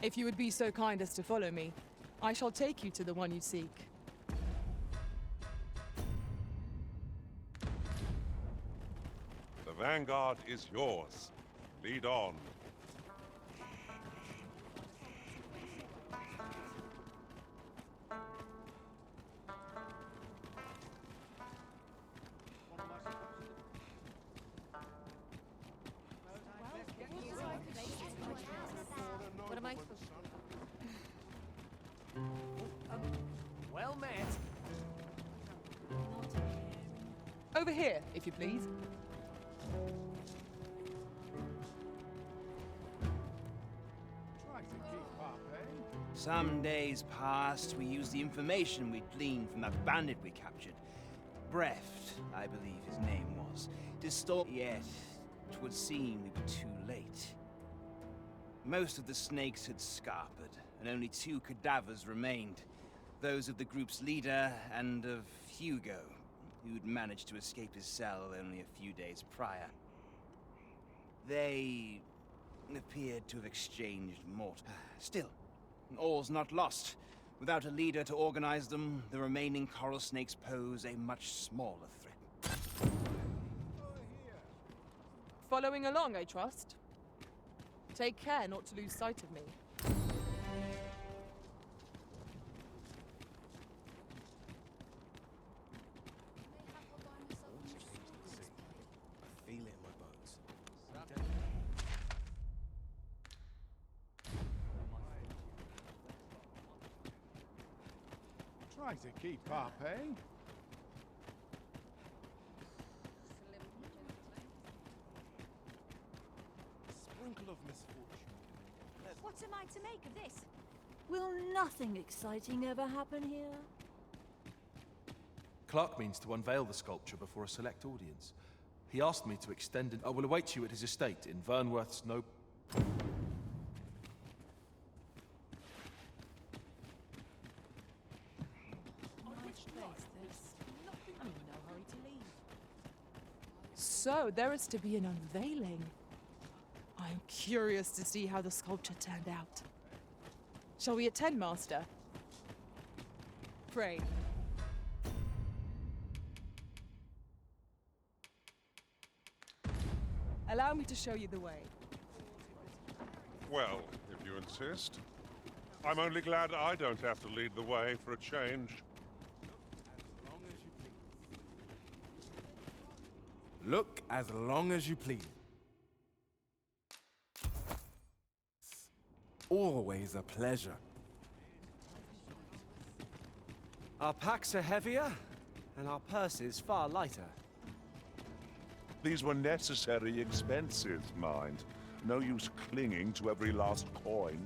If you would be so kind as to follow me, I shall take you to the one you seek. The vanguard is yours. Lead on. What am I? Well met. Over here, if you please. Some days past, we used the information we'd gleaned from that bandit we captured. Breft, I believe his name was. Yet, 'twould seem we were too late. Most of the snakes had scarpered, and only 2 cadavers remained. Those of the group's leader and of Hugo, who'd managed to escape his cell only a few days prior. They appeared to have exchanged mortar. Still, all's not lost. Without a leader to organize them, the remaining coral snakes pose a much smaller threat. Following along, I trust. Take care not to lose sight of me. I feel it in my bones. Try to keep up, eh? Sprinkle of misfortune. What am I to make of this? Will nothing exciting ever happen here? Clark means to unveil the sculpture before a select audience. He asked me to extend it. I will await you at his estate in Vernworth's no... So, there is to be an unveiling. I'm curious to see how the sculpture turned out. Shall we attend, Master? Pray. Allow me to show you the way. Well, if you insist. I'm only glad I don't have to lead the way for a change. Look as long as you please. Always a pleasure. Our packs are heavier, and our purses far lighter. These were necessary expenses, mind. No use clinging to every last coin.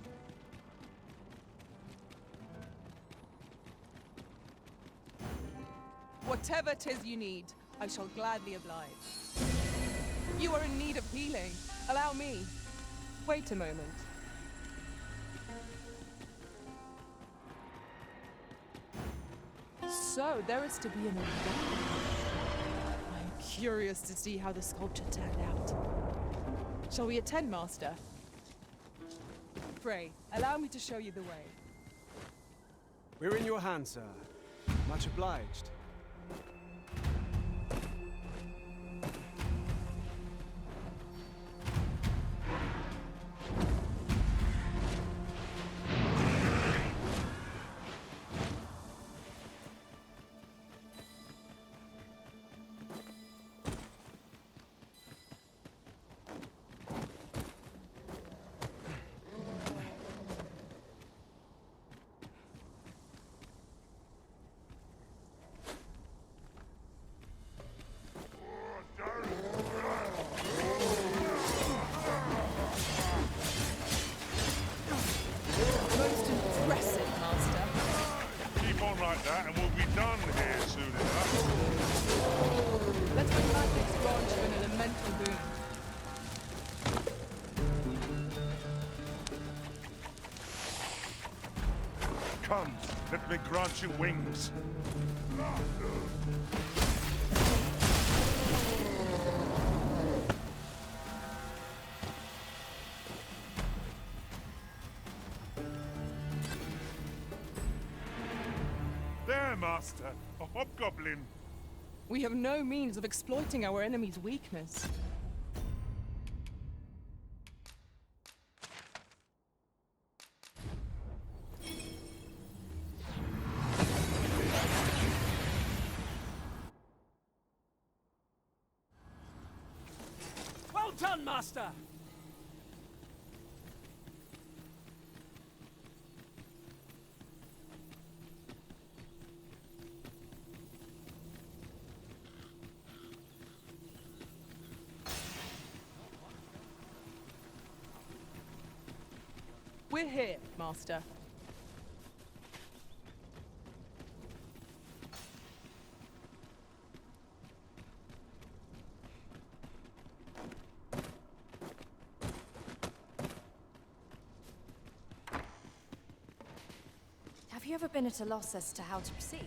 Whatever 'tis you need, I shall gladly oblige. You are in need of healing. Allow me. Wait a moment. So, there is to be an unveiling. I'm curious to see how the sculpture turned out. Shall we attend, Master? Pray, allow me to show you the way. We're in your hands, sir. Much obliged. Most impressive, Master. Keep on like that and we'll be done here soon enough. Let's bring Magic's branch to an elemental boon. Come, let me grant you wings. Master. A hobgoblin. We have no means of exploiting our enemy's weakness. Well done, Master! We're here, Master. Have you ever been at a loss as to how to proceed?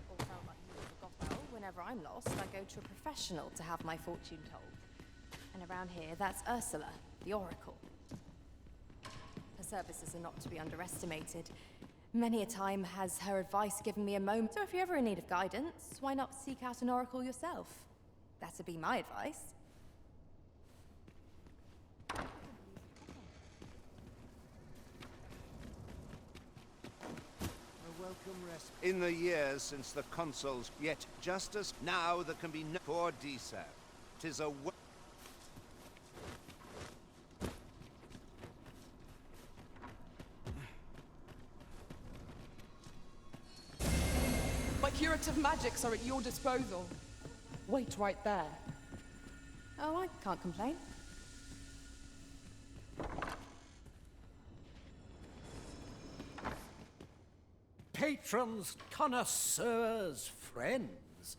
Or felt like you forgot? Well, whenever I'm lost, I go to a professional to have my fortune told. And around here, that's Ursula, the Oracle. Her services are not to be underestimated. Many a time has her advice given me a moment. So if you're ever in need of guidance, why not seek out an oracle yourself? That'd be my advice. In the years since the consuls, yet just as now there can be no poor Disa. 'Tis a My curative magics are at your disposal. Wait right there. Oh, I can't complain. Patrons, connoisseurs, friends.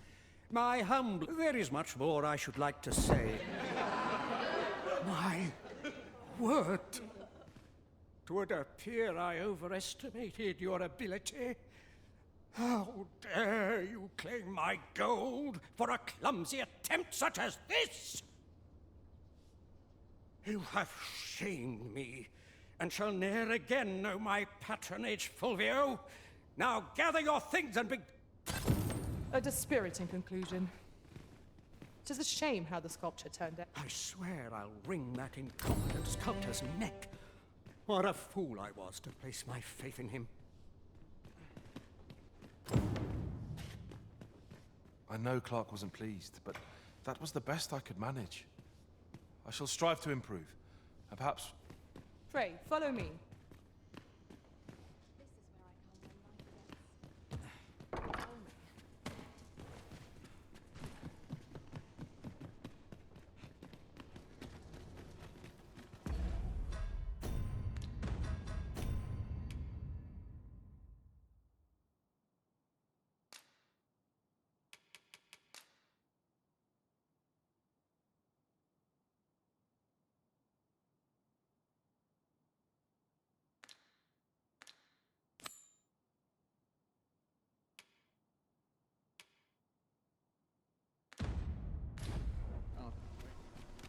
My humble... There is much more I should like to say. My word. 'Twould appear I overestimated your ability. How dare you claim my gold for a clumsy attempt such as this? You have shamed me, and shall ne'er again know my patronage, Fulvio. Now gather your things and be... A dispiriting conclusion. It is a shame how the sculpture turned out. I swear I'll wring that incompetent sculptor's neck. What a fool I was to place my faith in him. I know Clark wasn't pleased, but that was the best I could manage. I shall strive to improve, and perhaps... Pray, follow me.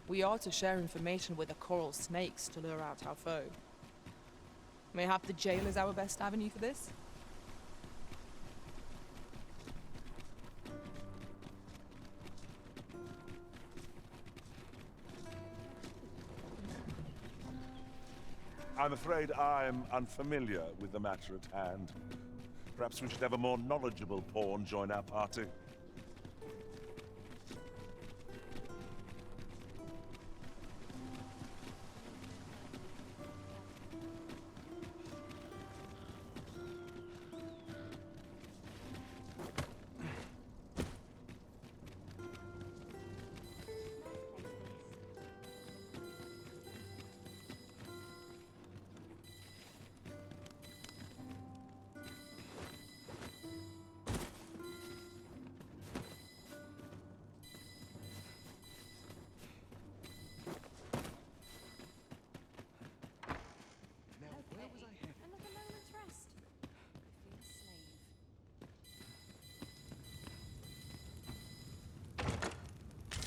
We are to share information with the coral snakes to lure out our foe. Mayhap the jail is our best avenue for this? I'm afraid I'm unfamiliar with the matter at hand. Perhaps we should have a more knowledgeable pawn join our party.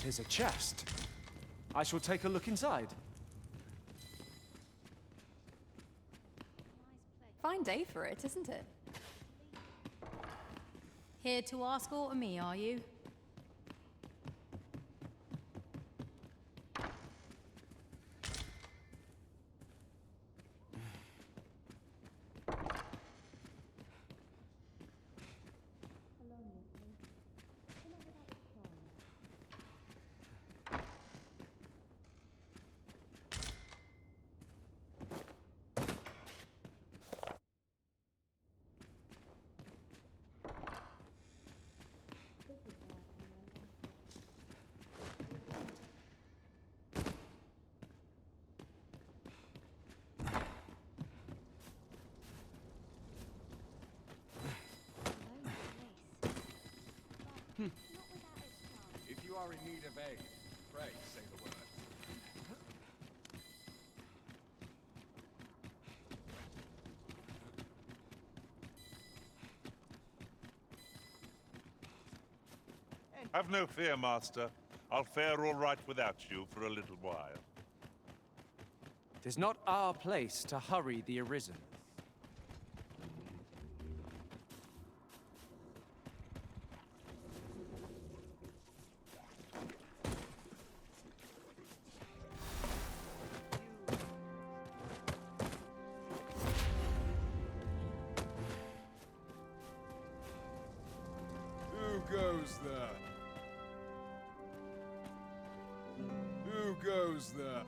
Here's a chest. I shall take a look inside. Fine day for it, isn't it? Here to ask aught of me, are you? If you are in need of aid, pray say the word. Have no fear, Master. I'll fare all right without you for a little while. 'Tis not our place to hurry the Arisen. Who goes there? Who goes there?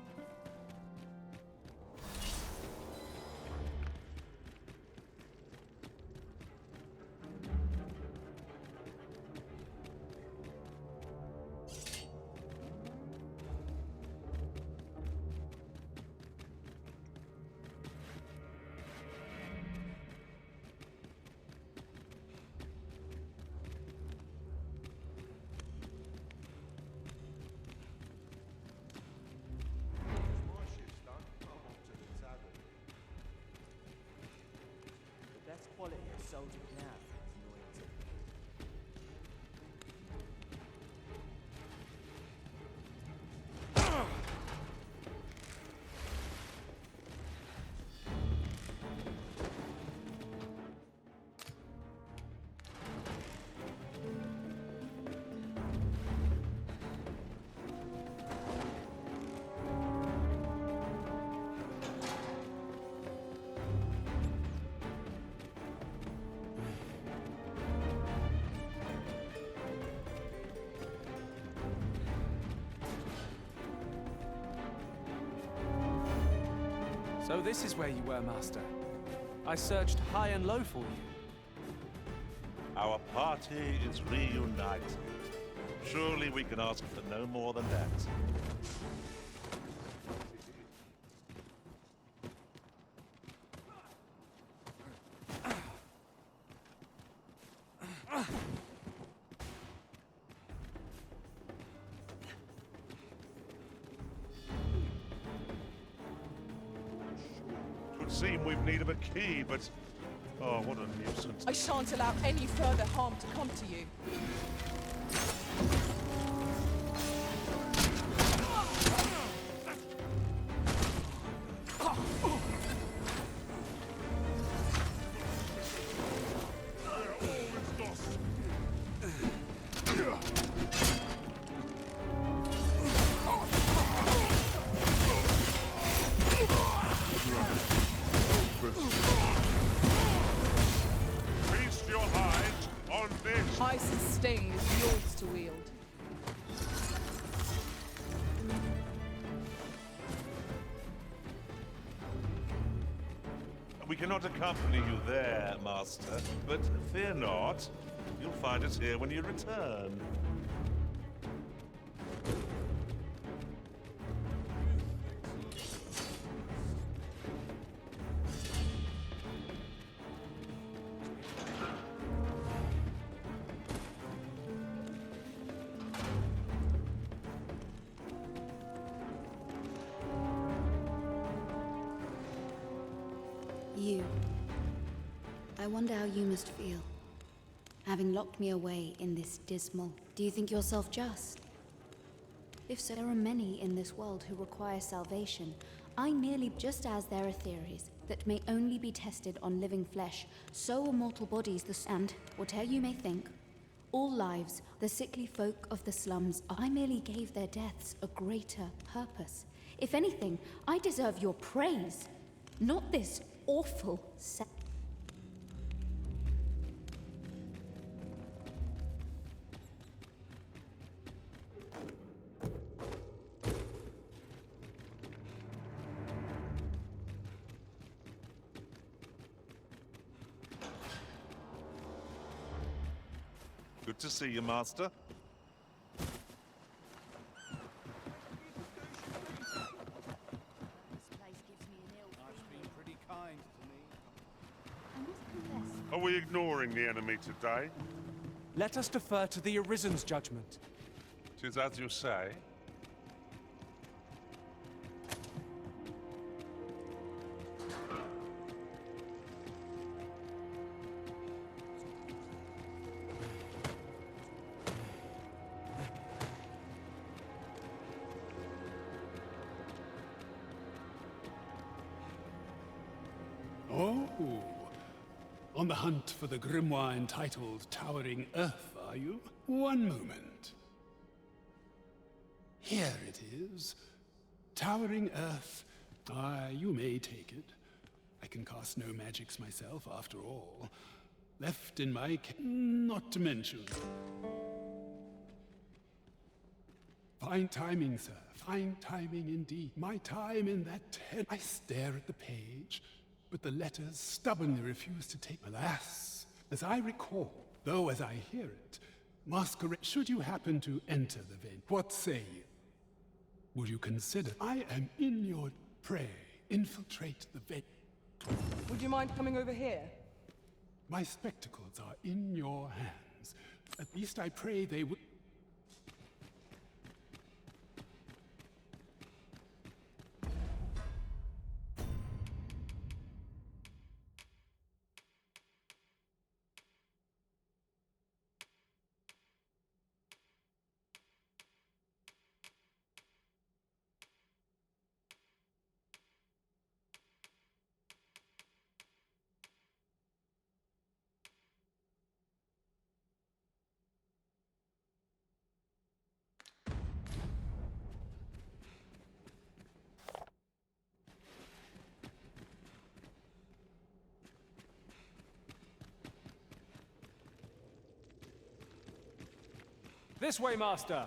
The best quality of soldier can have is loyalty. So this is where you were, Master. I searched high and low for you. Our party is reunited. Surely we can ask for no more than that. It would seem we've need of a key, but... Oh, what a nuisance. I shan't allow any further harm to come to you. Feast your hides on this! Ice's sting is yours to wield. We cannot accompany you there, Master, but fear not. You'll find us here when you return. You. I wonder how you must feel, having locked me away in this dismal. Do you think yourself just? If so, there are many in this world who require salvation. I merely, just as there are theories that may only be tested on living flesh, so are mortal bodies and, whatever you may think, All lives, the sickly folk of the slums, I merely gave their deaths a greater purpose. If anything, I deserve your praise, not this awful Good to see you, Master. Pretty kind to me. Are we ignoring the enemy today? Let us defer to the Arisen's judgment. 'Tis as you say. Oh, on the hunt for the grimoire entitled Towering Earth, are you? One moment. Here it is. Towering Earth. You may take it. I can cast no magics myself, after all. Left in my not to mention. Fine timing, sir. Fine timing indeed. My time in that tent. I stare at the page, but the letters stubbornly refuse to take. Alas, as I recall, though as I hear it, masquerade. Should you happen to enter the venue, what say you? Would you consider? I am in your prey. Infiltrate the venue. Would you mind coming over here? My spectacles are in your hands. At least I pray they would. This way, Master!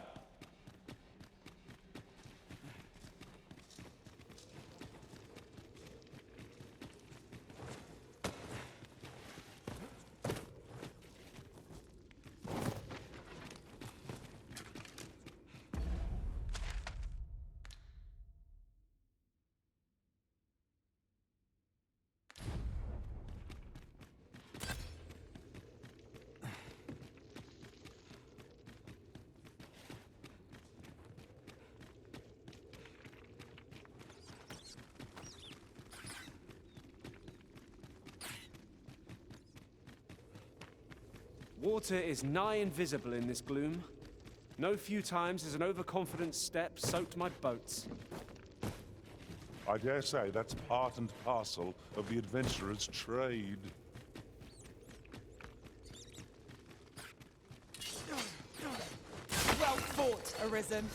Water is nigh invisible in this gloom. No few times has an overconfident step soaked my boats. I dare say that's part and parcel of the adventurer's trade. Well fought, Arisen.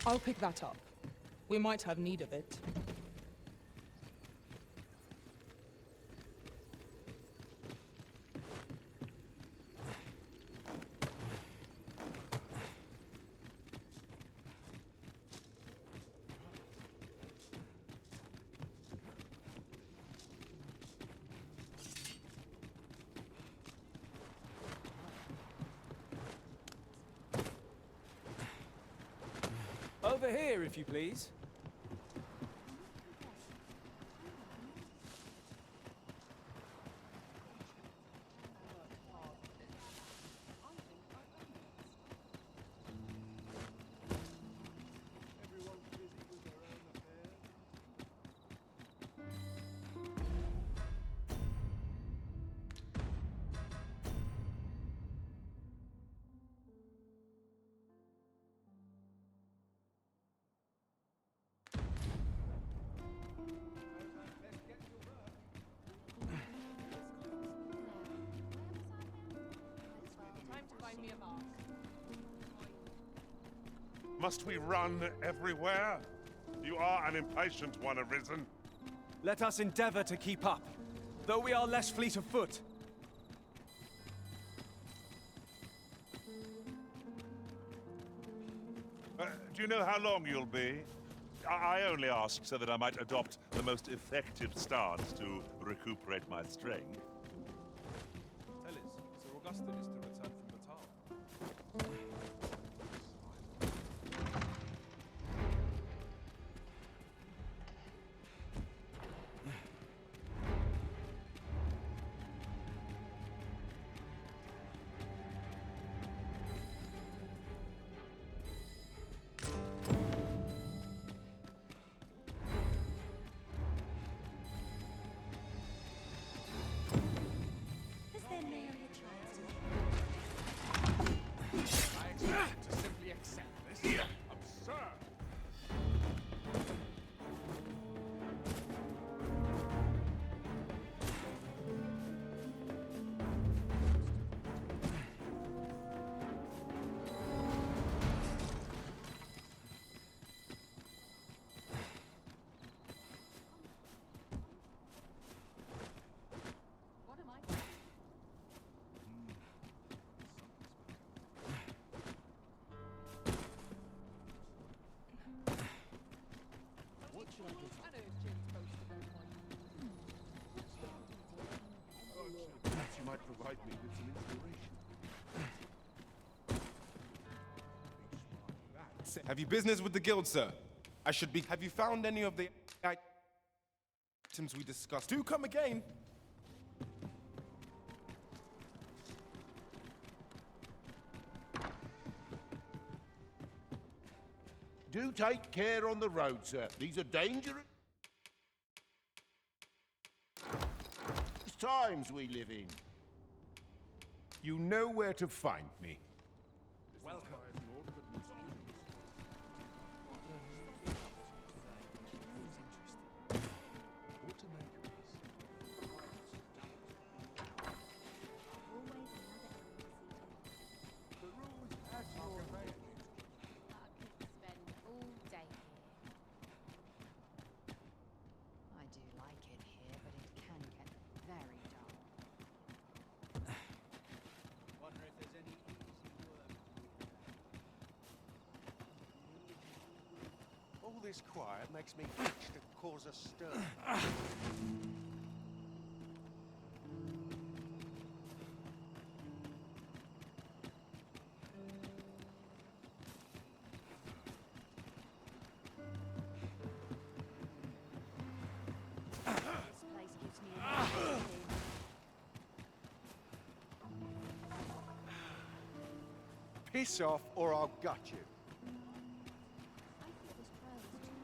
I'll pick that up. We might have need of it. Over here, if you please. Must we run everywhere? You are an impatient one, Arisen. Let us endeavor to keep up, though we are less fleet of foot. Do you know how long you'll be? I only ask so that I might adopt the most effective stance to recuperate my strength. Tell us, Sir Augustine is to return from the tower. Is there merely a chance I expect to simply accept this. Absurd! What am I? Perhaps you might provide me with some inspiration. Have you business with the guild, sir? I should be. Have you found any of the items we discussed? Do come again. Do take care on the road, sir. These are dangerous times we live in. You know where to find me. Welcome. Spend all day here. I do like it here, but it can get very dull. Wonder if there's any easy work. All this quiet makes me itch to cause a stir. This place gives me a feeling. Piss off or I'll gut you. I think this trail is too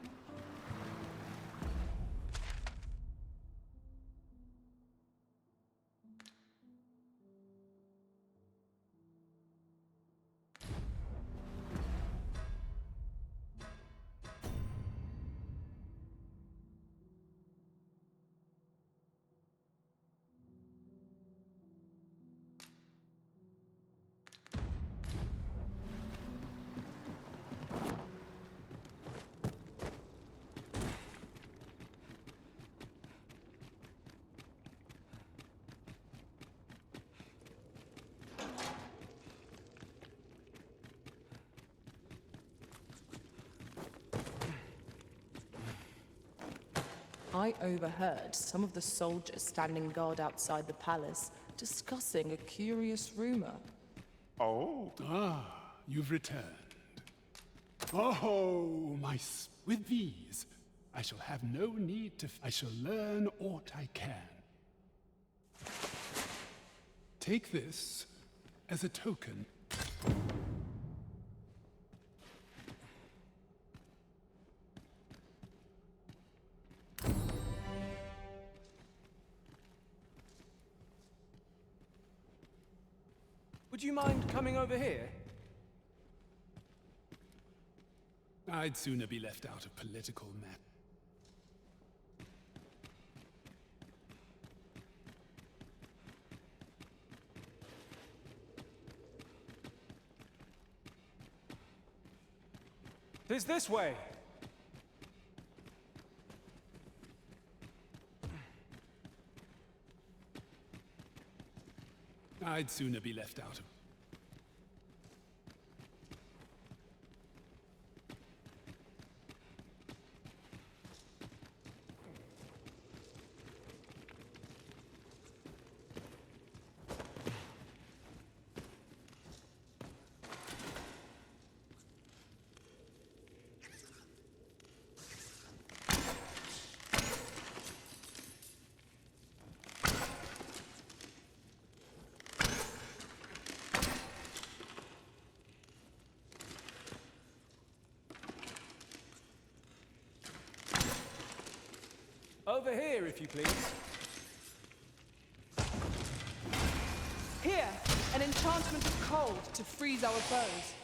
I overheard some of the soldiers standing guard outside the palace discussing a curious rumor. Oh? Ah, you've returned. Oh, with these, I shall have no need to. I shall learn aught I can. Take this as a token. Would you mind coming over here? I'd sooner be left out of political matters. 'Tis this way. I'd sooner be left out of. Over here, if you please. Here, an enchantment of cold to freeze our foes.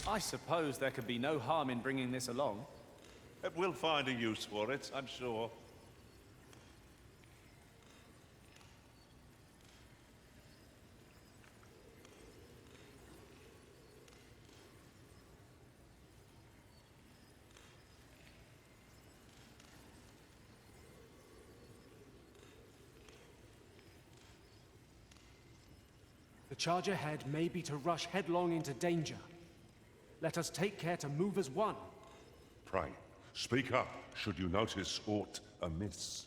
I suppose there could be no harm in bringing this along. We'll find a use for it, I'm sure. The charge ahead may be to rush headlong into danger. Let us take care to move as one. Pray, speak up should you notice aught amiss.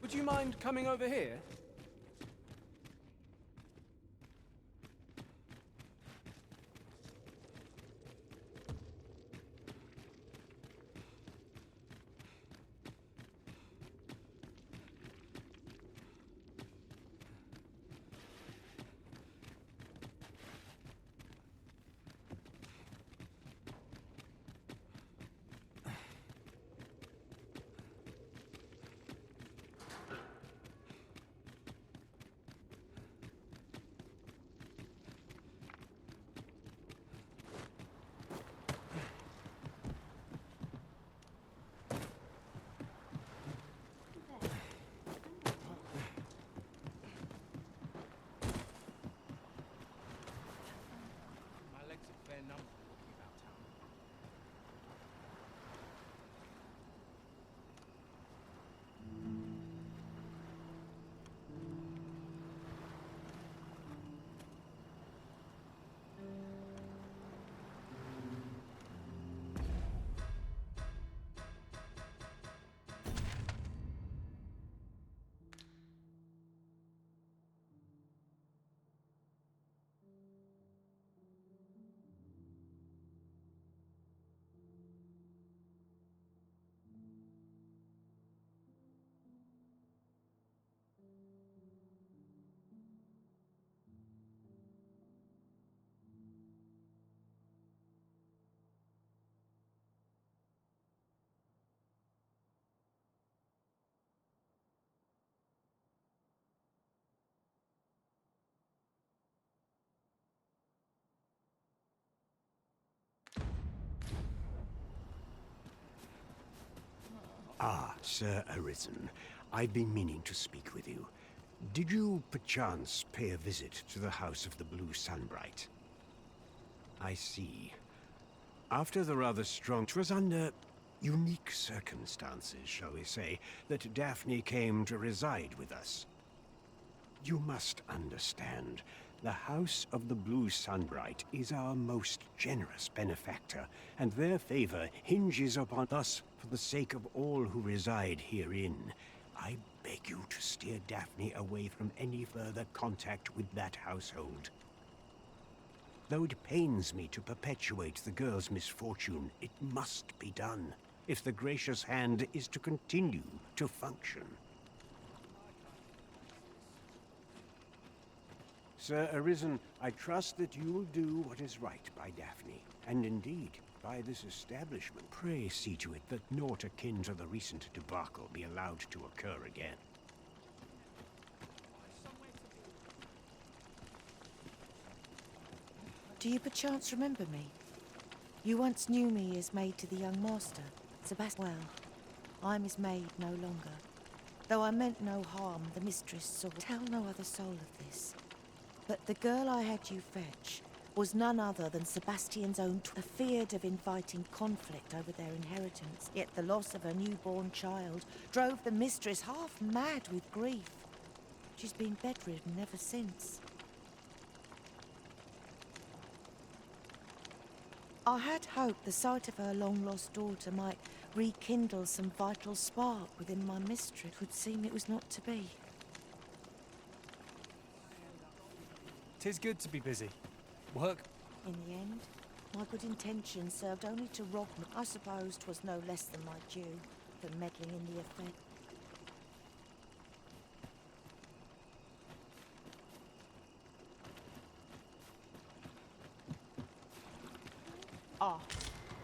Would you mind coming over here? Ah, Sir Arisen. I've been meaning to speak with you. Did you, perchance, pay a visit to the House of the Blue Sunbright? I see. After the rather strong... It was under unique circumstances, shall we say, that Daphne came to reside with us. You must understand, the House of the Blue Sunbright is our most generous benefactor, and their favor hinges upon us for the sake of all who reside herein. I beg you to steer Daphne away from any further contact with that household. Though it pains me to perpetuate the girl's misfortune, it must be done, if the gracious hand is to continue to function. Sir Arisen, I trust that you will do what is right by Daphne, and indeed, by this establishment. Pray see to it that naught akin to the recent debacle be allowed to occur again. Do you perchance remember me? You once knew me as maid to the young master, Sebastian. Well, I'm his maid no longer. Though I meant no harm, the mistress saw. Tell no other soul of this. But the girl I had you fetch was none other than Sebastian's own feared of inviting conflict over their inheritance. Yet the loss of her newborn child drove the mistress half mad with grief. She's been bedridden ever since. I had hoped the sight of her long-lost daughter might rekindle some vital spark within my mistress. It would seem it was not to be. 'Tis good to be busy. Work. In the end, my good intentions served only to rob me. I suppose 'twas no less than my due for meddling in the affair. Ah,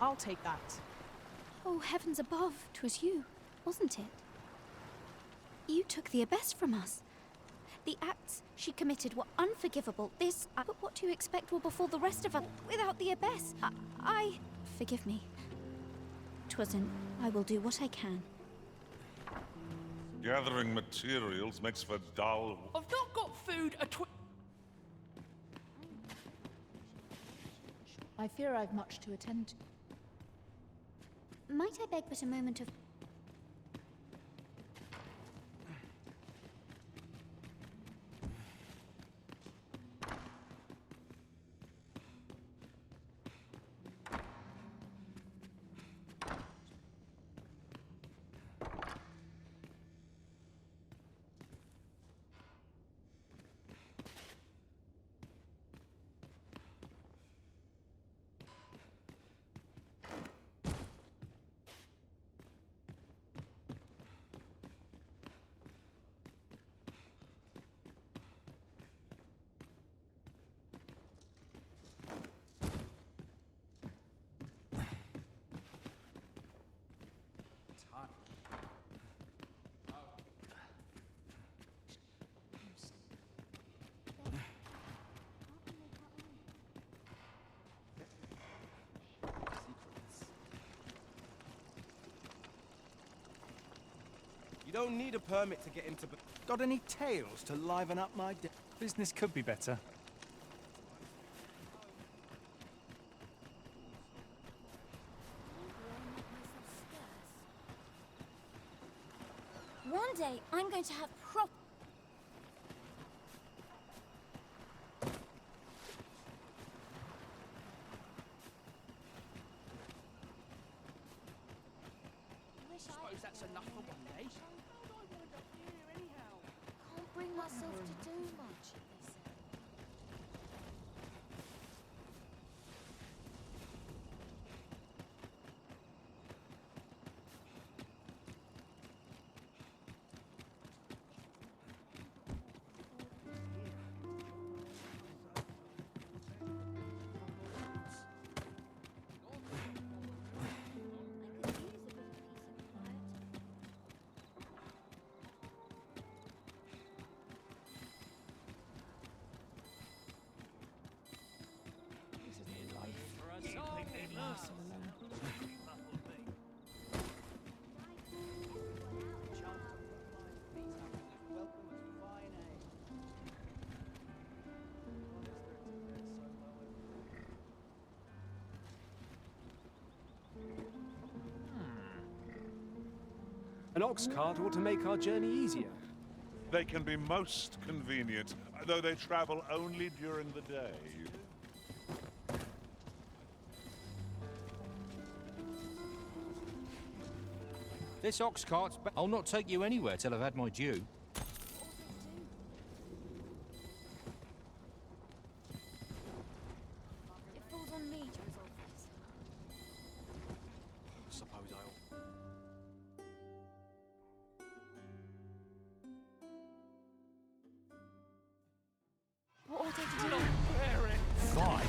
I'll take that. Oh, heavens above, 'twas you, wasn't it? You took the abyss from us. The acts she committed were unforgivable. But what do you expect will befall the rest of us without the abyss? Forgive me. 'Twasn't. I will do what I can. Gathering materials makes for dull... I've not got food I fear I've much to attend to. Might I beg but a moment of... You don't need a permit to get into... Got any tales to liven up my day? Business could be better. One day, I'm going to have prop... Suppose that's enough for one day. Can't bring myself to do much. An ox cart ought to make our journey easier. They can be most convenient, though they travel only during the day. This ox cart's I'll not take you anywhere till I've had my due. It falls on me to resolve this. Suppose I'll... What ought I to do? Fine.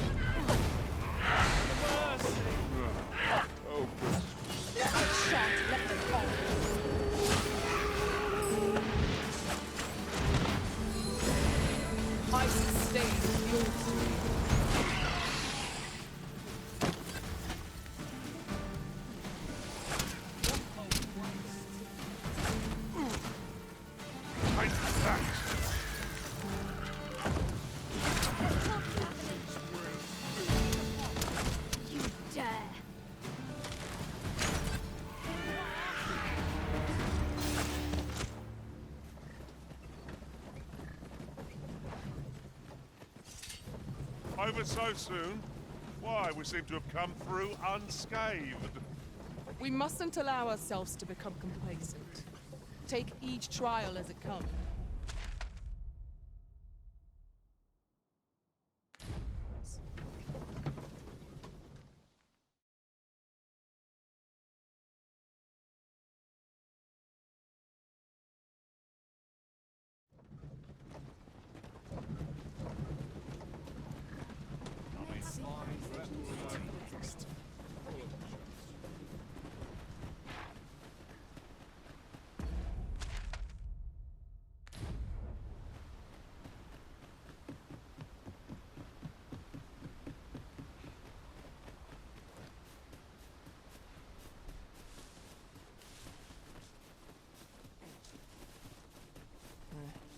Oh, I shan't let them I sustain your You dare! over so soon? Why, we seem to have come through unscathed. We mustn't allow ourselves to become complacent. Take each trial as it comes.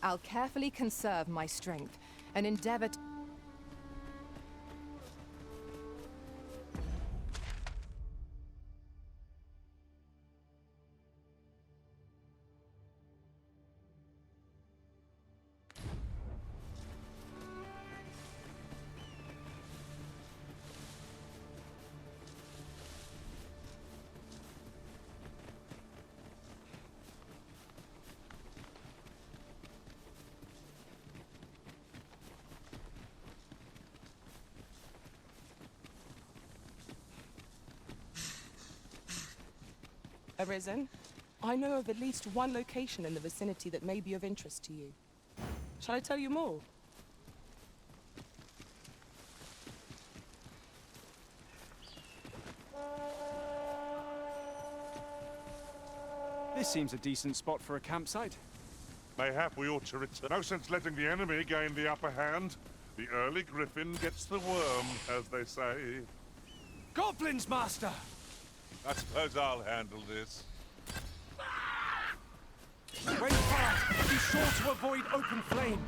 I'll carefully conserve my strength and endeavor to... Arisen, I know of at least one location in the vicinity that may be of interest to you. Shall I tell you more? This seems a decent spot for a campsite. Mayhap we ought to return. No sense letting the enemy gain the upper hand. The early griffin gets the worm, as they say. Goblins, Master! I suppose I'll handle this. When fired, be sure to avoid open flame.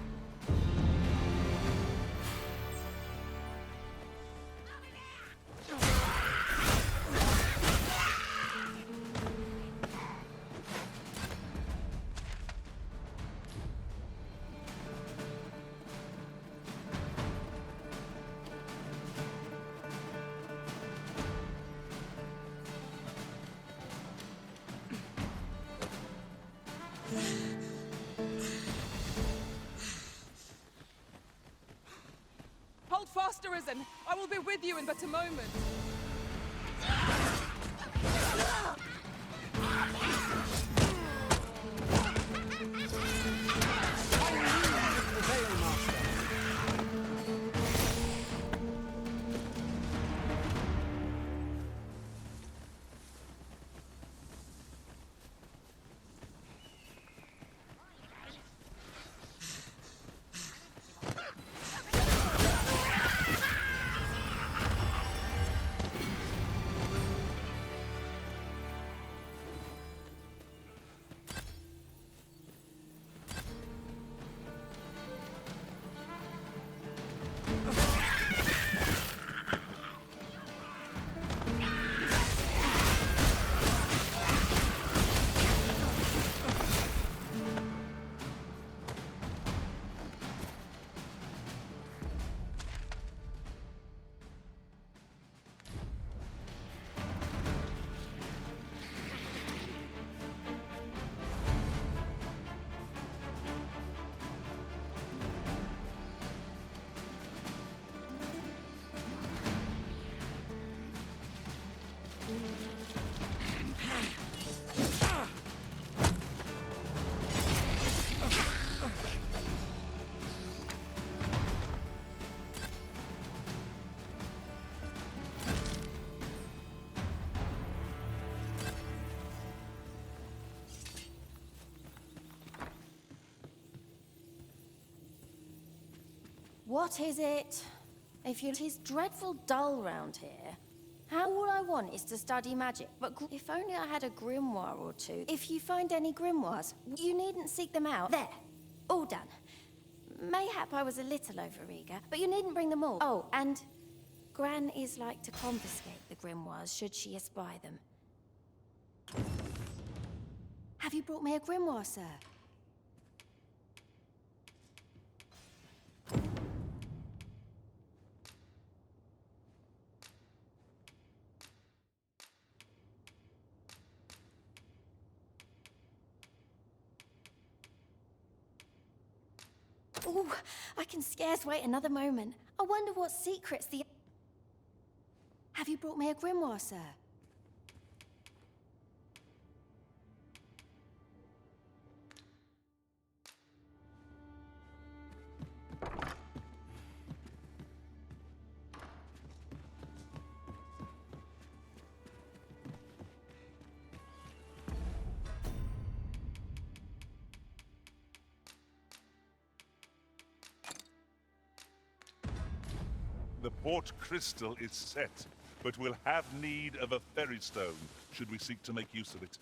Hold fast, Arisen! I will be with you in but a moment. What is it? It is dreadful dull round here. All I want is to study magic, but if only I had a grimoire or two. If you find any grimoires, you needn't seek them out. There, all done. Mayhap I was a little overeager, but you needn't bring them all. Oh, and Gran is like to confiscate the grimoires should she espy them. Have you brought me a grimoire, sir? Ooh, I can scarce wait another moment. I wonder what secrets the... Have you brought me a grimoire, sir? The port crystal is set, but we'll have need of a ferry stone should we seek to make use of it.